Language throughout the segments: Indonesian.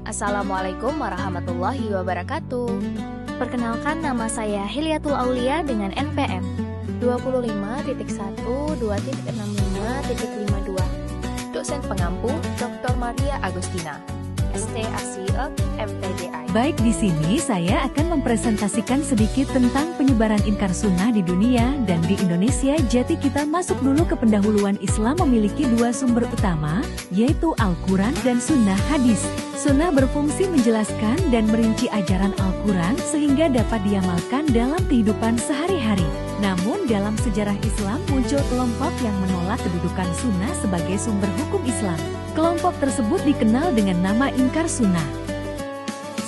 Assalamualaikum warahmatullahi wabarakatuh. Perkenalkan, nama saya Hilyatul Aulia dengan NPM 25.1.2.65.52. Dosen pengampu Dr. Maria Agustina, STASIE, MTDI. Baik, di sini saya akan mempresentasikan sedikit tentang penyebaran inkar sunnah di dunia dan di Indonesia. Jadi kita masuk dulu ke pendahuluan. Islam memiliki dua sumber utama, yaitu Al-Quran dan Sunnah hadis. Sunnah berfungsi menjelaskan dan merinci ajaran Al-Quran sehingga dapat diamalkan dalam kehidupan sehari-hari. Namun dalam sejarah Islam muncul kelompok yang menolak kedudukan sunnah sebagai sumber hukum Islam. Kelompok tersebut dikenal dengan nama inkar sunnah.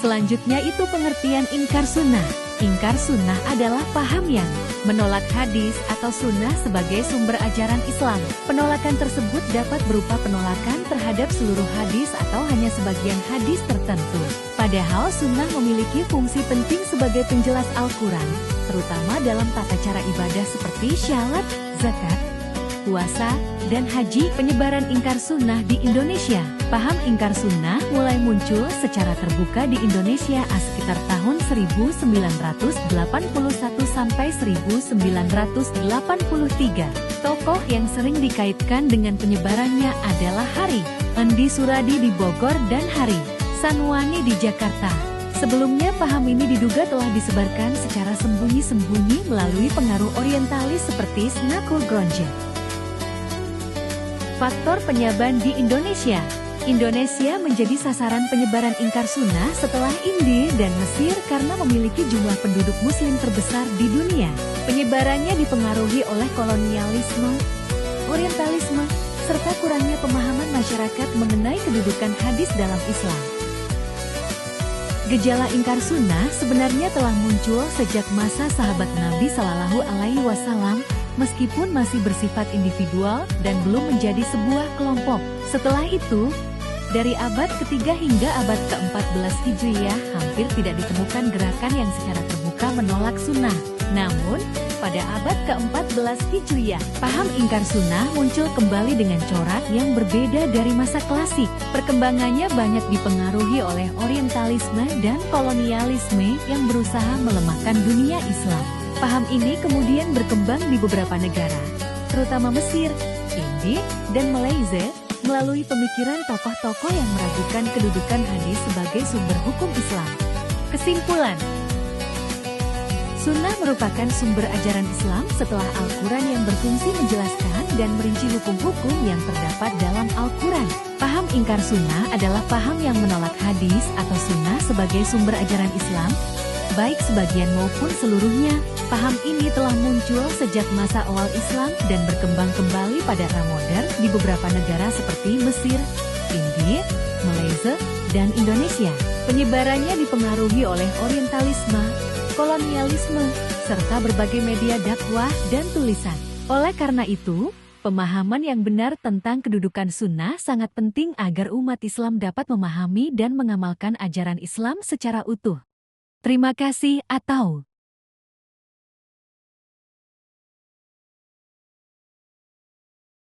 Selanjutnya itu pengertian inkar sunnah. Inkar sunnah adalah paham yang menolak hadis atau sunnah sebagai sumber ajaran Islam. Penolakan tersebut dapat berupa penolakan terhadap seluruh hadis atau hanya sebagian hadis tertentu. Padahal sunnah memiliki fungsi penting sebagai penjelas Al-Quran, terutama dalam tata cara ibadah seperti syahadat, zakat, puasa, dan haji. Penyebaran inkar sunnah di Indonesia. Paham inkar sunnah mulai muncul secara terbuka di Indonesia sekitar tahun 1981 sampai 1983. Tokoh yang sering dikaitkan dengan penyebarannya adalah Hari Andi Suradi di Bogor dan Hari Sanwani di Jakarta. Sebelumnya paham ini diduga telah disebarkan secara sembunyi-sembunyi melalui pengaruh orientalis seperti Snakul Gronje. Faktor penyebaran di Indonesia. Indonesia menjadi sasaran penyebaran inkar sunnah setelah India dan Mesir karena memiliki jumlah penduduk muslim terbesar di dunia. Penyebarannya dipengaruhi oleh kolonialisme, orientalisme, serta kurangnya pemahaman masyarakat mengenai kedudukan hadis dalam Islam. Gejala inkar sunnah sebenarnya telah muncul sejak masa sahabat Nabi Shallallahu Alaihi Wasallam, meskipun masih bersifat individual dan belum menjadi sebuah kelompok. Setelah itu, dari abad ketiga hingga abad ke-14 Hijriyah, hampir tidak ditemukan gerakan yang secara terbuka menolak sunnah. Namun, pada abad ke-14 Hijriyah, paham inkar sunnah muncul kembali dengan corak yang berbeda dari masa klasik. Perkembangannya banyak dipengaruhi oleh orientalisme dan kolonialisme yang berusaha melemahkan dunia Islam. Paham ini kemudian berkembang di beberapa negara, terutama Mesir, India, dan Malaysia, melalui pemikiran tokoh-tokoh yang meragukan kedudukan hadis sebagai sumber hukum Islam. Kesimpulan, sunnah merupakan sumber ajaran Islam setelah Al-Quran yang berfungsi menjelaskan dan merinci hukum-hukum yang terdapat dalam Al-Quran. Paham inkar sunnah adalah paham yang menolak hadis atau sunnah sebagai sumber ajaran Islam, baik sebagian maupun seluruhnya. Paham ini telah muncul sejak masa awal Islam dan berkembang kembali pada era modern di beberapa negara seperti Mesir, India, Malaysia, dan Indonesia. Penyebarannya dipengaruhi oleh orientalisme, kolonialisme, serta berbagai media dakwah dan tulisan. Oleh karena itu, pemahaman yang benar tentang kedudukan sunnah sangat penting agar umat Islam dapat memahami dan mengamalkan ajaran Islam secara utuh. Terima kasih atau